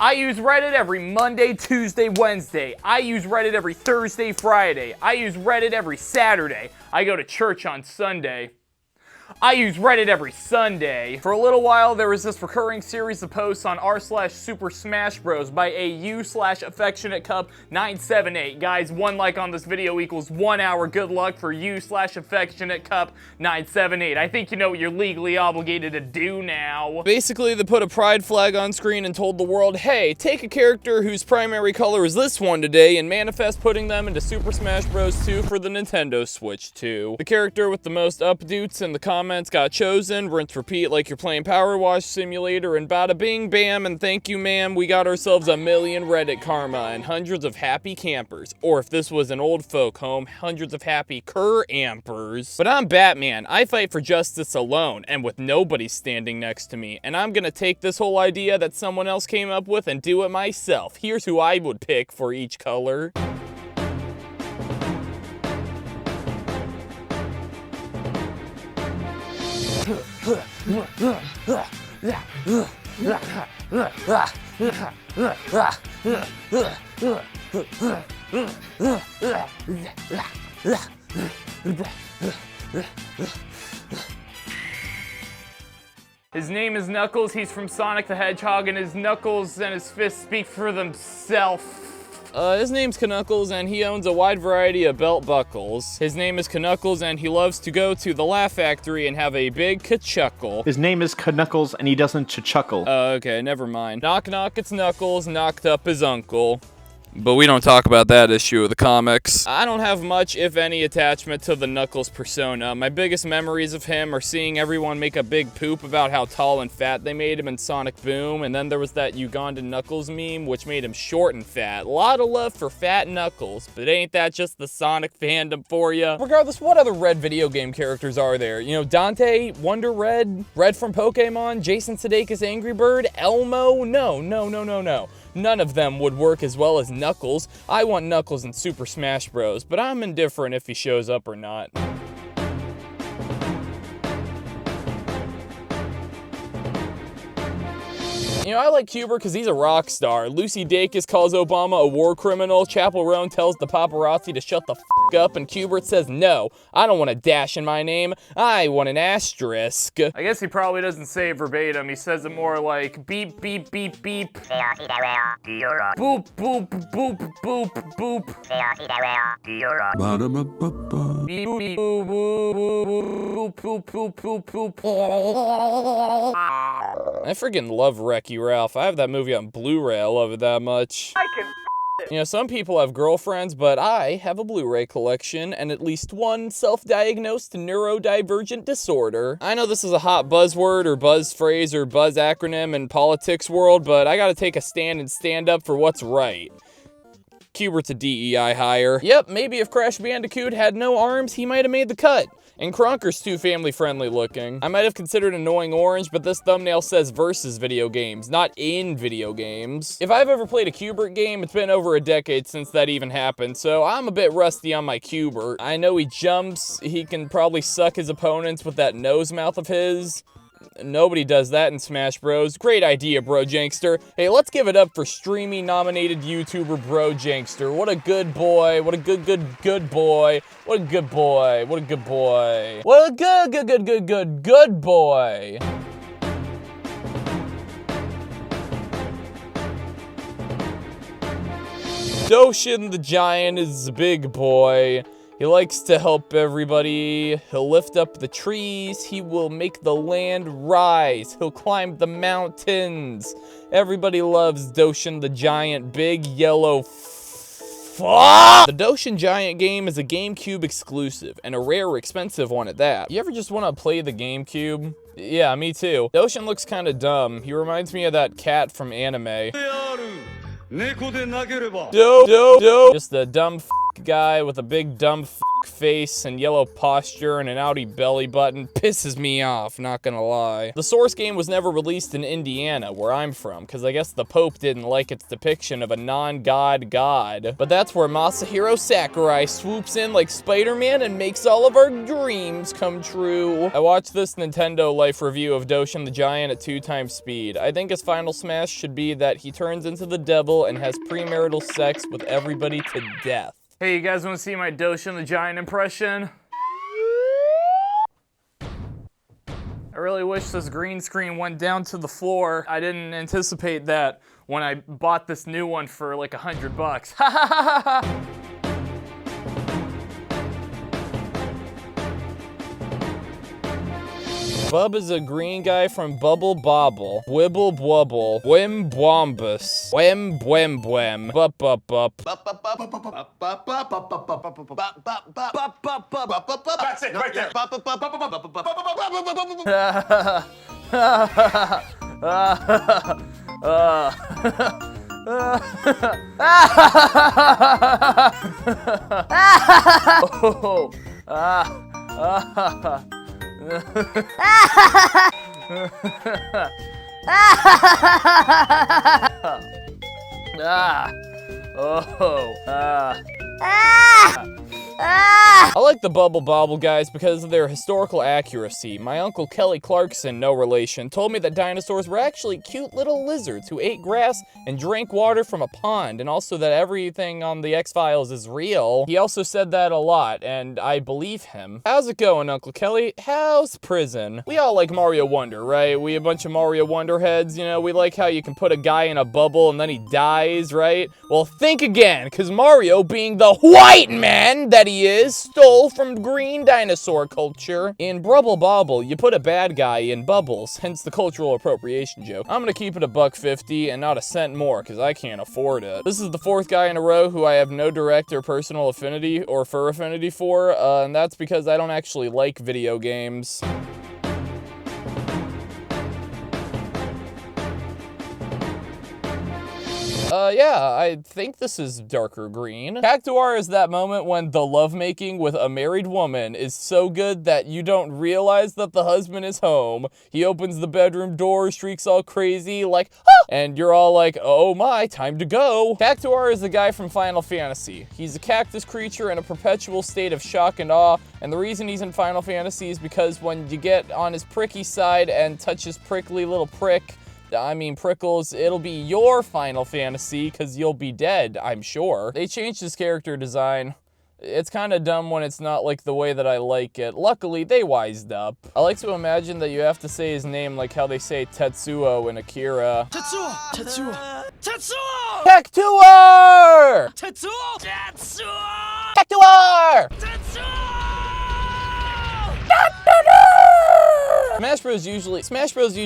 I use Reddit every Monday, Tuesday, Wednesday. I use Reddit every Thursday, Friday. I use Reddit every Saturday. I go to church on Sunday. I use Reddit every Sunday. For a little while, there was this recurring series of posts on r/Super Smash Bros. By a u/Affectionate Cup 978. Guys, 1 like on this video equals 1 hour. Good luck for u/Affectionate Cup 978. I think you know what you're legally obligated to do now. Basically, they put a pride flag on screen and told the world, hey, take a character whose primary color is this one today and manifest putting them into Super Smash Bros. 2 for the Nintendo Switch 2. The character with the most updates in the comments got chosen, rinse repeat like you're playing Power Wash Simulator, and bada bing bam and thank you ma'am, we got ourselves a million Reddit karma and hundreds of happy campers. Or if this was an old folk home, hundreds of happy cur-ampers. But I'm Batman, I fight for justice alone and with nobody standing next to me, and I'm gonna take this whole idea that someone else came up with and do it myself. Here's who I would pick for each color. His name is Knuckles, he's from Sonic the Hedgehog, and his knuckles and his fists speak for themselves. His name's Knuckles, and he owns a wide variety of belt buckles. His name is Knuckles, and he loves to go to the Laugh Factory and have a big ka-chuckle. His name is Knuckles, and he doesn't chuckle. Okay, never mind. Knock knock, it's Knuckles, knocked up his uncle. But we don't talk about that issue of the comics. I don't have much, if any, attachment to the Knuckles persona. My biggest memories of him are seeing everyone make a big poop about how tall and fat they made him in Sonic Boom, and then there was that Ugandan Knuckles meme, which made him short and fat. A lot of love for fat Knuckles, but ain't that just the Sonic fandom for ya? Regardless, what other Red video game characters are there? You know, Dante, Wonder Red, Red from Pokemon, Jason Sudeikis Angry Bird, Elmo? No. None of them would work as well as Knuckles. I want Knuckles in Super Smash Bros., but I'm indifferent if he shows up or not. You know, I like Cuber because he's a rock star. Lucy Dacus calls Obama a war criminal. Chapel Roan tells the paparazzi to shut the f up, and Kubert says, no, I don't want a dash in my name. I want an asterisk. I guess he probably doesn't say it verbatim. He says it more like beep, beep, beep, beep. Boop, boop, boop, boop, boop. Beep, boop, boop, boop, boop, boop, boop. I friggin' love Wreck-It Ralph. I have that movie on Blu-ray. I love it that much. You know, some people have girlfriends, but I have a Blu-ray collection and at least one self-diagnosed neurodivergent disorder. I know this is a hot buzzword or buzz phrase or buzz acronym in politics world, but I gotta take a stand and stand up for what's right. Kubert's a DEI hire. Yep, maybe if Crash Bandicoot had no arms, he might have made the cut. And Kronker's too family-friendly looking. I might have considered Annoying Orange, but this thumbnail says versus video games, not in video games. If I've ever played a Kubert game, it's been over a decade since that even happened, so I'm a bit rusty on my Kubert. I know he jumps, he can probably suck his opponents with that nose mouth of his. Nobody does that in Smash Bros. Great idea, BROJANGSTER. Hey, let's give it up for streaming-nominated YouTuber BROJANGSTER. What a good boy. What a good boy. What a good boy. What a good boy. What a good boy. Doshin the Giant is a big boy. He likes to help everybody. He'll lift up the trees. He will make the land rise. He'll climb the mountains. Everybody loves Doshin the Giant, big yellow fuck. The Doshin Giant game is a GameCube exclusive, and a rare, expensive one at that. You ever just want to play the GameCube? Yeah, me too. Doshin looks kind of dumb. He reminds me of that cat from anime. Just a dumb guy with a big dumb face and yellow posture and an outie belly button pisses me off, not gonna lie. The source game was never released in Indiana, where I'm from, because I guess the Pope didn't like its depiction of a non-god god. But that's where Masahiro Sakurai swoops in like Spider-Man and makes all of our dreams come true. I watched this Nintendo Life review of Doshin the Giant at 2x speed. I think his final smash should be that he turns into the devil and has premarital sex with everybody to death. Hey, you guys want to see my Doshin the Giant impression? I really wish this green screen went down to the floor. I didn't anticipate that when I bought this new one for like $100. Ha ha ha ha ha! Bub is a green guy from Bubble Bobble. Wibble Bwubble. Wim Bwombus. Wem Bwem Bwem. Bup Bup Bup. That's it, right there. I like the Bubble Bobble guys because of their historical accuracy. My uncle Kelly Clarkson, no relation, told me that dinosaurs were actually cute little lizards who ate grass and drank water from a pond, and also that everything on the X-Files is real. He also said that a lot, and I believe him. How's it going, Uncle Kelly? How's prison? We all like Mario Wonder, right? We a bunch of Mario Wonder heads, you know? We like how you can put a guy in a bubble and then he dies, right? Well, think again, because Mario, being the white man that he is, stole from green dinosaur culture. In Brubble Bobble, you put a bad guy in bubbles, hence the cultural appropriation joke. I'm gonna keep it $1.50 and not a cent more, because I can't afford it. This is the 4th guy in a row who I have no direct or personal affinity or fur affinity for, and that's because I don't actually like video games. Yeah, I think this is darker green. Cactuar is that moment when the lovemaking with a married woman is so good that you don't realize that the husband is home. He opens the bedroom door, streaks all crazy, like, ah! And you're all like, oh my, time to go. Cactuar is the guy from Final Fantasy. He's a cactus creature in a perpetual state of shock and awe, and the reason he's in Final Fantasy is because when you get on his pricky side and touch his prickly little prickles, it'll be your Final Fantasy, because you'll be dead, I'm sure. They changed his character design. It's kind of dumb when it's not like the way that I like it. Luckily, they wised up. I like to imagine that you have to say his name like how they say Tetsuo in Akira. Tetsuo! Tetsuo! Tetsuo! Cactuar! Tetsuo! Tetsuo! Cactuar! Tetsuo! Super Smash Bros.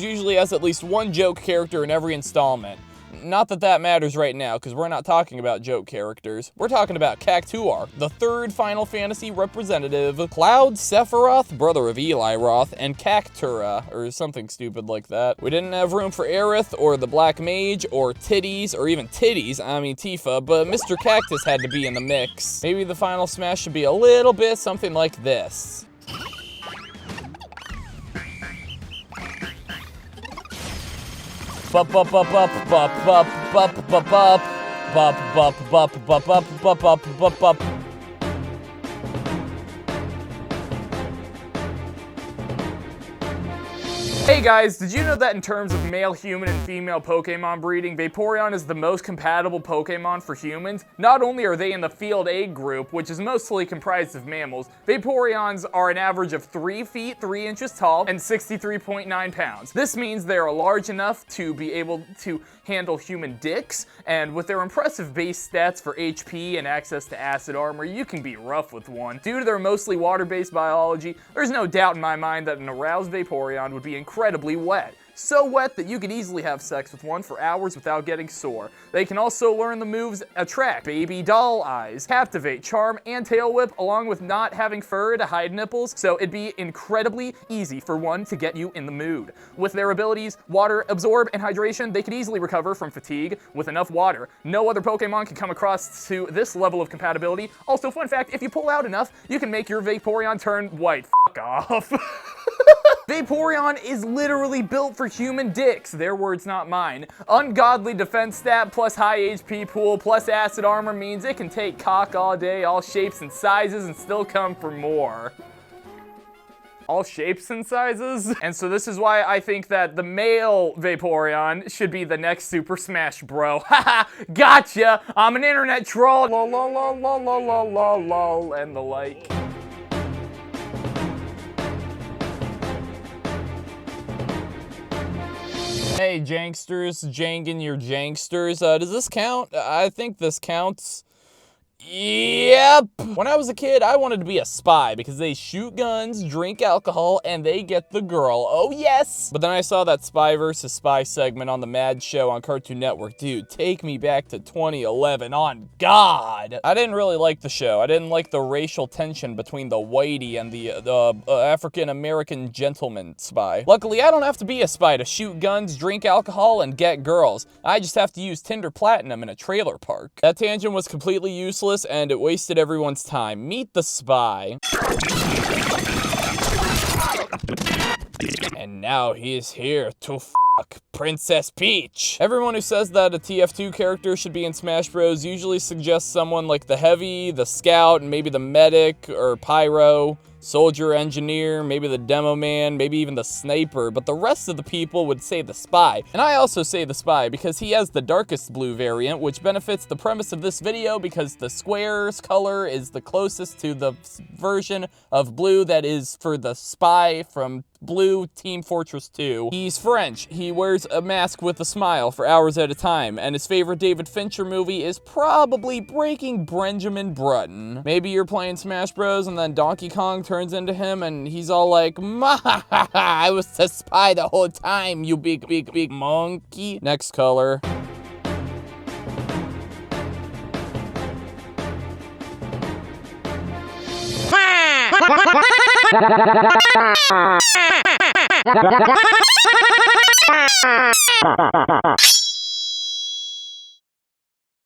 Usually has at least one joke character in every installment. Not that that matters right now, because we're not talking about joke characters. We're talking about Cactuar, the 3rd Final Fantasy representative, Cloud Sephiroth, brother of Eli Roth, and Cactura, or something stupid like that. We didn't have room for Aerith, or the Black Mage, or Titties, or even Titties, I mean Tifa, but Mr. Cactus had to be in the mix. Maybe the final smash should be a little bit something like this. Bup bup bup bup bup bup bup bup bup bup bup bup bup bup bup bup bup bup. Hey guys, did you know that in terms of male human and female Pokemon breeding, Vaporeon is the most compatible Pokemon for humans? Not only are they in the field A group, which is mostly comprised of mammals, Vaporeons are an average of 3 feet 3 inches tall and 63.9 pounds. This means they are large enough to be able to handle human dicks, and with their impressive base stats for HP and access to acid armor, you can be rough with one. Due to their mostly water-based biology, there's no doubt in my mind that an aroused Vaporeon would be incredibly wet. so wet that you could easily have sex with one for hours without getting sore. They can also learn the moves Attract, Baby Doll Eyes, Captivate, Charm, and Tail Whip, along with not having fur to hide nipples, so it'd be incredibly easy for one to get you in the mood. With their abilities, Water, Absorb, and Hydration, they could easily recover from fatigue with enough water. No other Pokemon can come across to this level of compatibility. Also, fun fact, if you pull out enough, you can make your Vaporeon turn white. Fuck off. Vaporeon is literally built for human dicks. Their words, not mine. Ungodly defense stat plus high HP pool plus acid armor means it can take cock all day, all shapes and sizes, and still come for more. All shapes and sizes? And so this is why I think that the male Vaporeon should be the next Super Smash Bro. Haha, gotcha! I'm an internet troll. Lol, lol, lol, lol, lol, lol, lol, and the like. Hey, Janksters, jangin' your Janksters. Does this count? I think this counts. Yep. When I was a kid, I wanted to be a spy because they shoot guns, drink alcohol, and they get the girl. Oh, yes. But then I saw that Spy vs. Spy segment on the Mad Show on Cartoon Network. Dude, take me back to 2011. On God. I didn't really like the show. I didn't like the racial tension between the whitey and the African-American gentleman spy. Luckily, I don't have to be a spy to shoot guns, drink alcohol, and get girls. I just have to use Tinder Platinum in a trailer park. That tangent was completely useless, and it wasted everyone's time. Meet the spy. And now he is here to fuck Princess Peach. Everyone who says that a TF2 character should be in Smash Bros. Usually suggests someone like the Heavy, the Scout, and maybe the Medic or Pyro. Soldier, Engineer, maybe the Demo Man, maybe even the Sniper, but the rest of the people would say the Spy. And I also say the Spy because he has the darkest blue variant, which benefits the premise of this video because the square's color is the closest to the version of blue that is for the Spy from Blue Team Fortress 2. He's French. He wears a mask with a smile for hours at a time, and his favorite David Fincher movie is probably Breaking Benjamin Button. Maybe you're playing Smash Bros. And then Donkey Kong turns into him, and he's all like, I was the spy the whole time, you big monkey. Next color.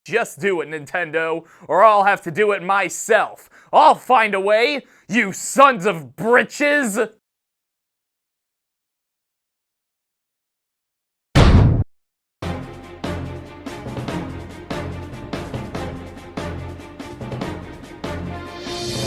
Just do it, Nintendo, or I'll have to do it myself. I'll find a way, you sons of britches!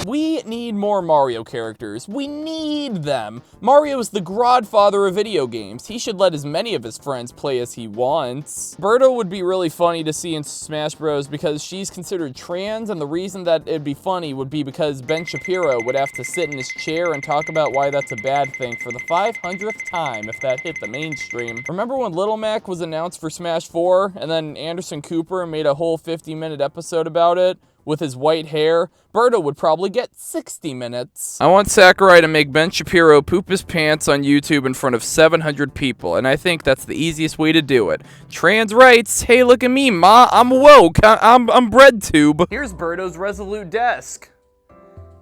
We need more Mario characters. We need them. Mario is the godfather of video games. He should let as many of his friends play as he wants. Birdo would be really funny to see in Smash Bros. Because she's considered trans, and the reason that it'd be funny would be because Ben Shapiro would have to sit in his chair and talk about why that's a bad thing for the 500th time if that hit the mainstream. Remember when Little Mac was announced for Smash 4, and then Anderson Cooper made a whole 50-minute episode about it? With his white hair, Birdo would probably get 60 minutes. I want Sakurai to make Ben Shapiro poop his pants on YouTube in front of 700 people, and I think that's the easiest way to do it. Trans rights, hey look at me, ma, I'm woke, I'm BreadTube. Here's Birdo's Resolute desk.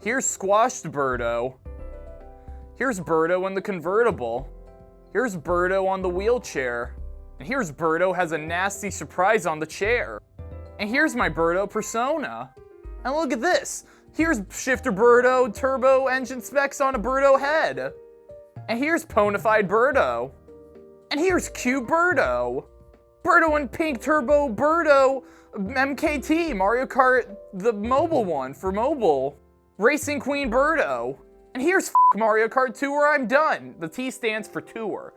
Here's Squashed Birdo. Here's Birdo in the convertible. Here's Birdo on the wheelchair. And here's Birdo has a nasty surprise on the chair. And here's my Birdo persona. And look at this. Here's Shifter Birdo, turbo engine specs on a Birdo head. And here's Ponified Birdo. And here's Cube Birdo. Birdo and Pink Turbo Birdo MKT, Mario Kart, the mobile one for mobile. Racing Queen Birdo. And here's Mario Kart Tour, I'm done. The T stands for tour.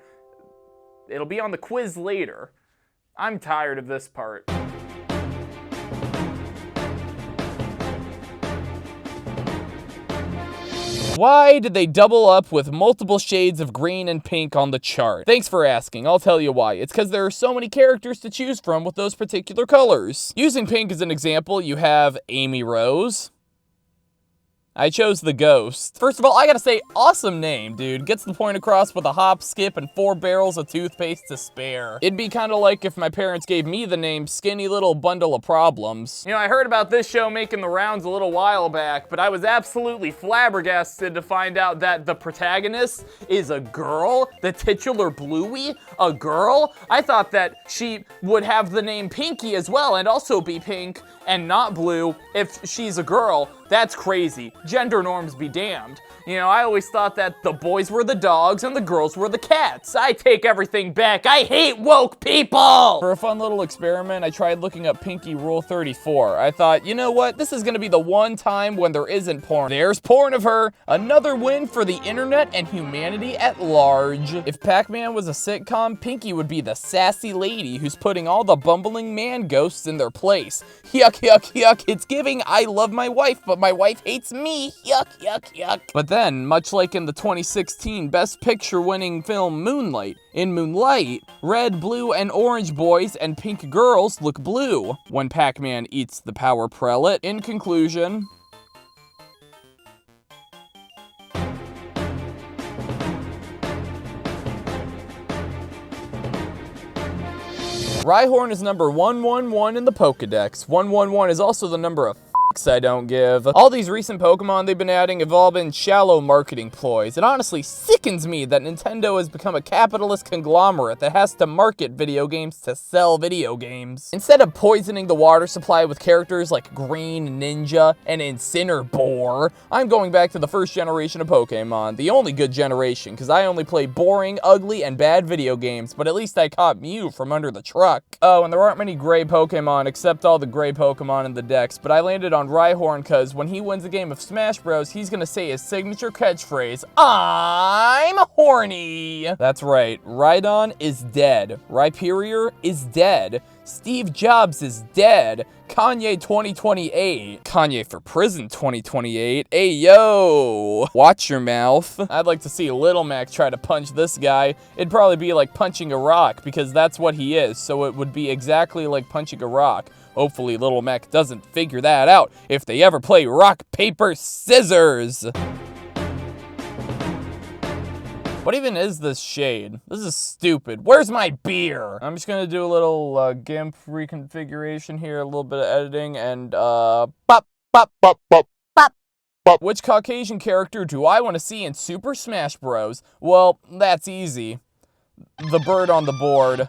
It'll be on the quiz later. I'm tired of this part. Why did they double up with multiple shades of green and pink on the chart? Thanks for asking, I'll tell you why. It's because there are so many characters to choose from with those particular colors. Using pink as an example, you have Amy Rose, I chose the Ghost. First of all, I gotta say, awesome name, dude. Gets the point across with a hop, skip, and 4 barrels of toothpaste to spare. It'd be kind of like if my parents gave me the name Skinny Little Bundle of Problems. You know, I heard about this show making the rounds a little while back, but I was absolutely flabbergasted to find out that the protagonist is a girl, the titular Bluey, a girl. I thought that she would have the name Pinky as well and also be pink and not blue if she's a girl. That's crazy. Gender norms be damned. You know, I always thought that the boys were the dogs and the girls were the cats. I take everything back. I hate woke people! For a fun little experiment, I tried looking up Pinky Rule 34. I thought, you know what? This is gonna be the one time when there isn't porn. There's porn of her. Another win for the internet and humanity at large. If Pac-Man was a sitcom, Pinky would be the sassy lady who's putting all the bumbling man ghosts in their place. Yuck, yuck, yuck. It's giving I love my wife, but my wife hates me. Yuck, yuck, yuck. But then, much like in the 2016 Best Picture winning film Moonlight, in Moonlight, red, blue, and orange boys and pink girls look blue when Pac-Man eats the power prelate. In conclusion, Rhyhorn is number 111 in the Pokedex. 111 is also the number of I don't give. All these recent Pokemon they've been adding have all been shallow marketing ploys. It honestly sickens me that Nintendo has become a capitalist conglomerate that has to market video games to sell video games. Instead of poisoning the water supply with characters like Green Ninja and Incineroar, I'm going back to the first generation of Pokemon, the only good generation, because I only play boring, ugly, and bad video games, but at least I caught Mew from under the truck. Oh, and there aren't many gray Pokemon except all the gray Pokemon in the dex, but I landed on Rhyhorn because when he wins a game of Smash Bros, he's gonna say his signature catchphrase, I'm horny. That's right, Rhydon is dead. Rhyperior is dead. Steve Jobs is dead. Kanye 2028. Kanye for prison 2028. Hey, yo. Watch your mouth. I'd like to see Little Mac try to punch this guy. It'd probably be like punching a rock because that's what he is. So it would be exactly like punching a rock. Hopefully Little Mac doesn't figure that out if they ever play rock, paper, scissors. What even is this shade? This is stupid. Where's my beer? I'm just gonna do a little GIMP reconfiguration here, a little bit of editing, and pop, pop, pop, pop, pop, pop. Which Caucasian character do I want to see in Super Smash Bros? Well, that's easy. The bird on the board.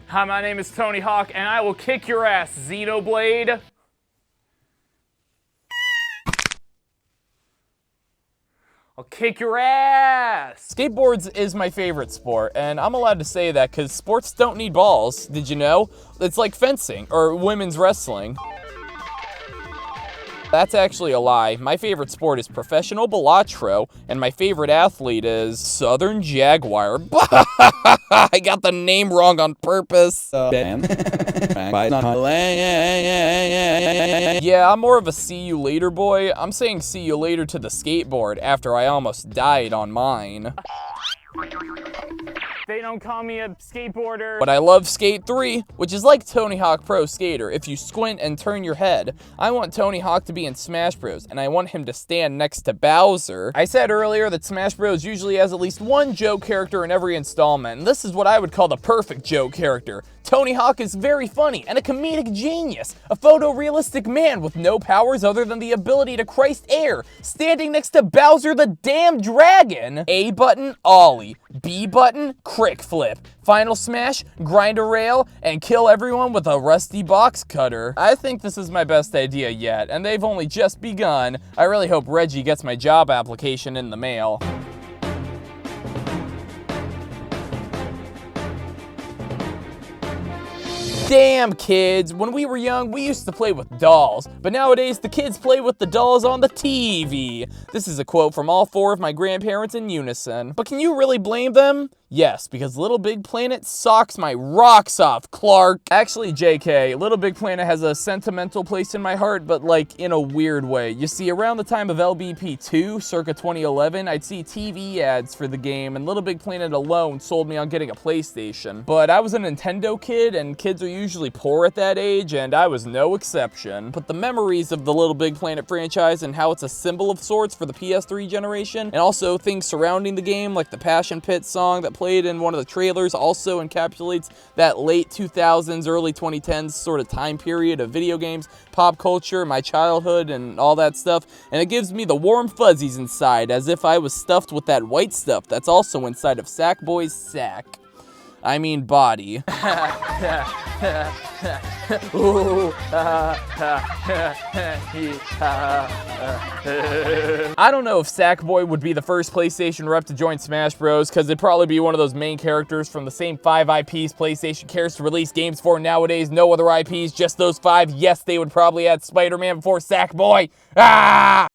Hi, my name is Tony Hawk, and I will kick your ass, Xenoblade. I'll kick your ass! Skateboards is my favorite sport, and I'm allowed to say that because sports don't need balls, did you know? It's like fencing, or women's wrestling. That's actually a lie. My favorite sport is professional Balatro, and my favorite athlete is Southern Jaguar. I got the name wrong on purpose. Yeah, I'm more of a see you later boy. I'm saying see you later to the skateboard after I almost died on mine. They don't call me a skateboarder. But I love Skate 3, which is like Tony Hawk Pro Skater if you squint and turn your head. I want Tony Hawk to be in Smash Bros, and I want him to stand next to Bowser. I said earlier that Smash Bros usually has at least one joke character in every installment, and this is what I would call the perfect joke character. Tony Hawk is very funny and a comedic genius, a photorealistic man with no powers other than the ability to Christ air, standing next to Bowser the damn dragon. A button, ollie. B button, crick flip. Final smash, grind a rail, and kill everyone with a rusty box cutter. I think this is my best idea yet, and they've only just begun. I really hope Reggie gets my job application in the mail. Damn, kids, when we were young, we used to play with dolls, but nowadays the kids play with the dolls on the TV. This is a quote from all 4 of my grandparents in unison. But can you really blame them? Yes, because Little Big Planet socks my rocks off, Clark. Actually, JK, Little Big Planet has a sentimental place in my heart, but like in a weird way. You see, around the time of LBP2, circa 2011, I'd see TV ads for the game, and Little Big Planet alone sold me on getting a PlayStation. But I was a Nintendo kid, and kids are usually poor at that age, and I was no exception. But the memories of the Little Big Planet franchise and how it's a symbol of sorts for the PS3 generation, and also things surrounding the game, like the Passion Pit song that played in one of the trailers, also encapsulates that late 2000s, early 2010s sort of time period of video games, pop culture, my childhood, and all that stuff. And it gives me the warm fuzzies inside, as if I was stuffed with that white stuff that's also inside of Sackboy's sack. I mean body. I don't know if Sackboy would be the first PlayStation rep to join Smash Bros, because it'd probably be one of those main characters from the same 5 IPs PlayStation cares to release games for nowadays. No other IPs, just those 5. Yes, they would probably add Spider-Man before Sackboy. Ah!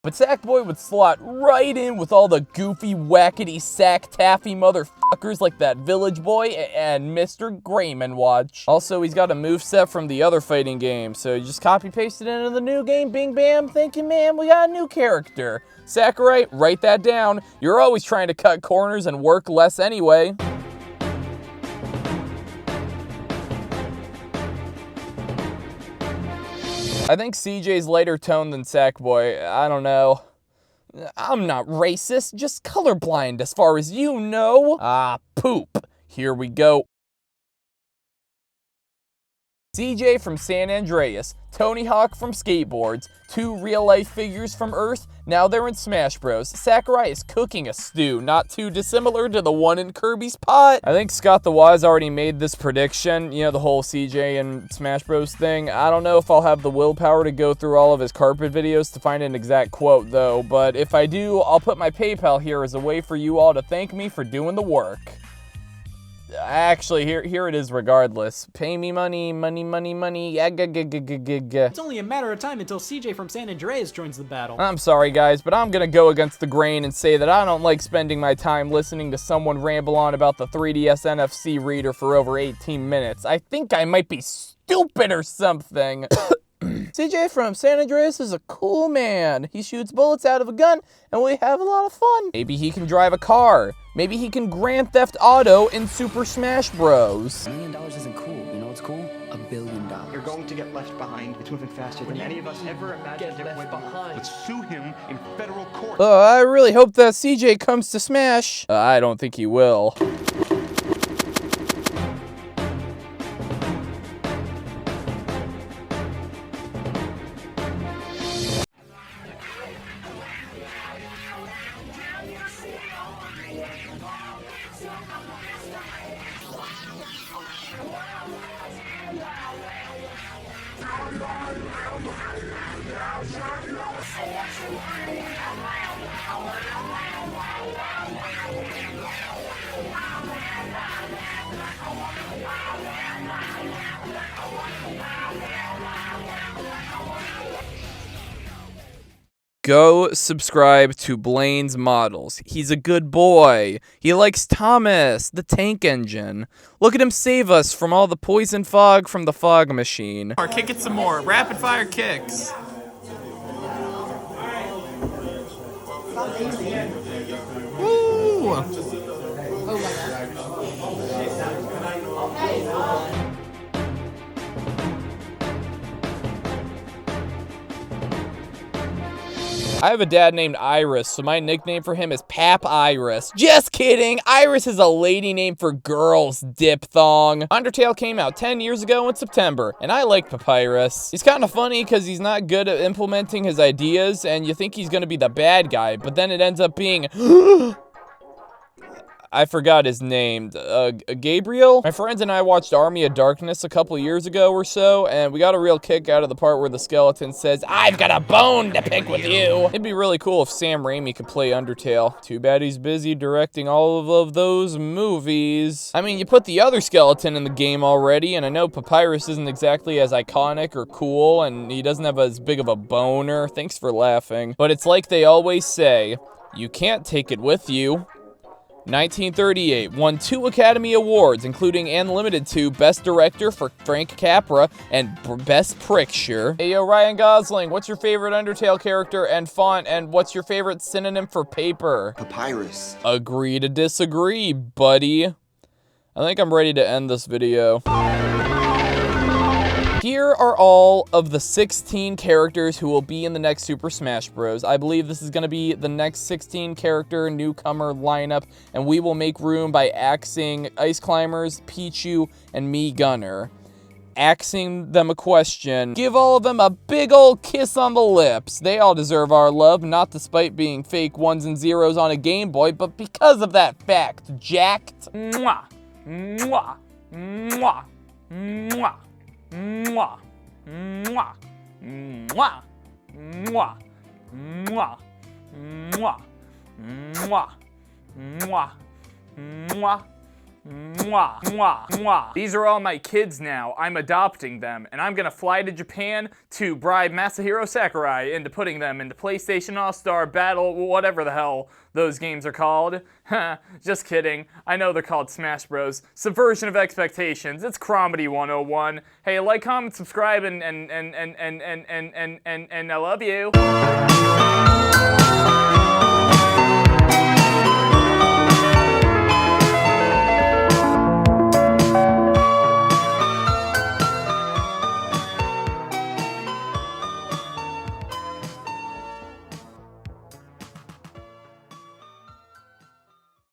But Sackboy would slot right in with all the goofy, wackety, sack-taffy motherfuckers like that Village Boy and Mr. Grayman Watch. Also, he's got a moveset from the other fighting game, so you just copy-paste it into the new game, bing bam, thank you ma'am, we got a new character. Sakurai, write that down. You're always trying to cut corners and work less anyway. I think CJ's lighter toned than Sackboy. I don't know. I'm not racist, just colorblind as far as you know. Ah, poop. Here we go. CJ from San Andreas, Tony Hawk from Skateboards, 2 real-life figures from Earth, now they're in Smash Bros. Sakurai is cooking a stew, not too dissimilar to the one in Kirby's pot. I think Scott the Wise already made this prediction, you know, the whole CJ and Smash Bros thing. I don't know if I'll have the willpower to go through all of his carpet videos to find an exact quote, though, but if I do, I'll put my PayPal here as a way for you all to thank me for doing the work. Actually, here it is regardless. Pay me money, money, money, money. It's only a matter of time until CJ from San Andreas joins the battle. I'm sorry, guys, but I'm gonna go against the grain and say that I don't like spending my time listening to someone ramble on about the 3DS NFC reader for over 18 minutes. I think I might be stupid or something. CJ from San Andreas is a cool man. He shoots bullets out of a gun, and we have a lot of fun. Maybe he can drive a car. Maybe he can Grand Theft Auto in Super Smash Bros. $1 million isn't cool. You know what's cool? $1 billion. You're going to get left behind. It's moving faster than any of us ever imagined it would. Let's sue him in federal court. I really hope that CJ comes to Smash. I don't think he will. Go subscribe to Blaine's Models. He's a good boy. He likes Thomas, the tank engine. Look at him save us from all the poison fog from the fog machine. Or kick it some more. Rapid fire kicks. Woo! I have a dad named Iris, so my nickname for him is Pap Iris. Just kidding! Iris is a lady name for girls, diphthong. Undertale came out 10 years ago in September, and I like Papyrus. He's kind of funny because he's not good at implementing his ideas, and you think he's gonna be the bad guy, but then it ends up being... I forgot his name. Gabriel? My friends and I watched Army of Darkness a couple years ago or so, and we got a real kick out of the part where the skeleton says, "I've got a bone to pick with you." It'd be really cool if Sam Raimi could play Undertale. Too bad he's busy directing all of those movies. I mean, you put the other skeleton in the game already, and I know Papyrus isn't exactly as iconic or cool, and he doesn't have as big of a boner. Thanks for laughing. But it's like they always say, you can't take it with you. 1938, won 2 Academy Awards, including and limited to Best Director for Frank Capra and Best Picture. Hey, yo, Ryan Gosling, what's your favorite Undertale character and font, and what's your favorite synonym for paper? Papyrus. Agree to disagree, buddy. I think I'm ready to end this video. Here are all of the 16 characters who will be in the next Super Smash Bros. I believe this is going to be the next 16 character newcomer lineup, and we will make room by axing Ice Climbers, Pichu, and me, Gunner. Axing them a question. Give all of them a big old kiss on the lips. They all deserve our love, not despite being fake 1s and 0s on a Game Boy, but because of that fact, jacked. Mwah! Mwah! Mwah! Mwah! Mwah, mwah, mwah, mwah, mwah, mwah, mwah, mwah, mwah, mwah, mwah, mwah. These are all my kids now. I'm adopting them, and I'm gonna fly to Japan to bribe Masahiro Sakurai into putting them into PlayStation All-Star Battle, whatever the hell those games are called. Just kidding. I know they're called Smash Bros. Subversion of expectations. It's Comedy 101. Hey, like, comment, subscribe, and I love you.